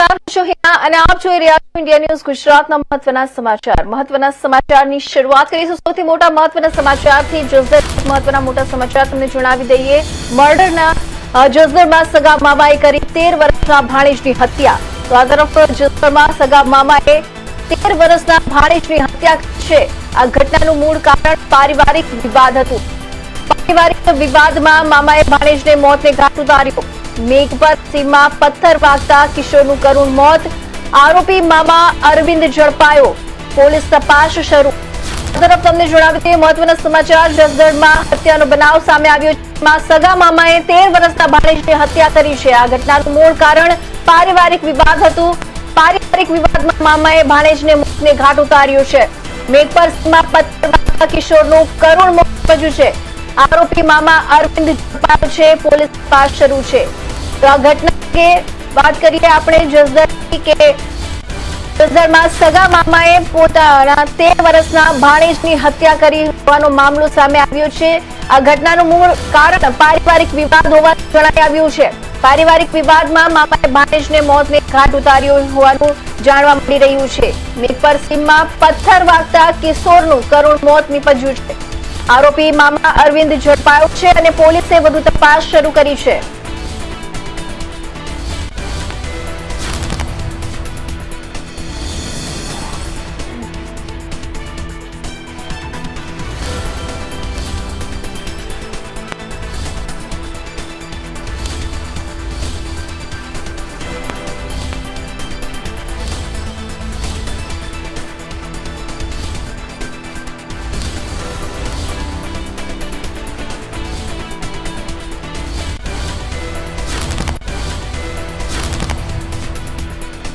અને આપ જોઈ રહ્યા છો ઇન્ડિયા ન્યૂઝ ગુજરાતના મહત્વના સમાચારની શરૂઆત કરીશું સૌથી મોટા મહત્વના સમાચારથી મહત્વના મોટા સમાચાર તમને જણાવી દઈએ મર્ડરના જસદણમાં સગા મામાએ કરી 13 વર્ષના ભાણેજની હત્યા તો આ તરફ જસદણમાં સગા મામાએ 13 વર્ષના ભાણેજની હત્યા કરી છે આ ઘટનાનું મૂળ કારણ પારિવારિક વિવાદ હતું પારિવારિક વિવાદમાં મામાએ ભાણેજને મોતને ઘાટ ઉતાર્યો મેઘપત સીમમાં પથ્થર વાગતા કિશોરનું કરુણ મોત આરોપી મામા અરવિંદ ઝડપાયો પોલીસ તપાસ શરૂ તરફ તમને જણાવી દઈએ મહત્વના સમાચાર જસદણમાં હત્યાનો બનાવ સામે આવ્યો છે સગા મામાએ 13 વર્ષના ભાણેજની હત્યા કરી છે આ ઘટનાનું મૂળ કારણ પારિવારિક વિવાદ હતું પારિવારિક વિવાદમાં મામાએ ભાણેજને મોતને ઘાટ ઉતાર્યો છે મેઘપત સીમમાં પથ્થર વાગતા કિશોરનું કરુણ મોત નીપજ્યું છે આરોપી મામા અરવિંદ ઝડપાયો છે પોલીસ તપાસ શરૂ છે તો આ ઘટના કે વાત કરીએ આપણે જસદણમાં સગા મામાએ પોતાના 13 વર્ષના ભાણેજની હત્યા કરી હોવાનો મામલો સામે આવ્યો છે આ ઘટનાનું મૂળ કારણ પારિવારિક વિવાદ હોવાનું જણાઈ આવ્યું છે પારિવારિક વિવાદમાં મામાએ ભાણેજને મોતને ઘાટ ઉતાર્યો હોવાનું જાણવા મળી રહ્યું છે મેઘપર સીમમાં પથ્થર વાગતા કિશોરનું કરુણ મોત નીપજ્યું છે આરોપી મામા અરવિંદ ઝડપાયો છે અને પોલીસે વધુ તપાસ શરૂ કરી છે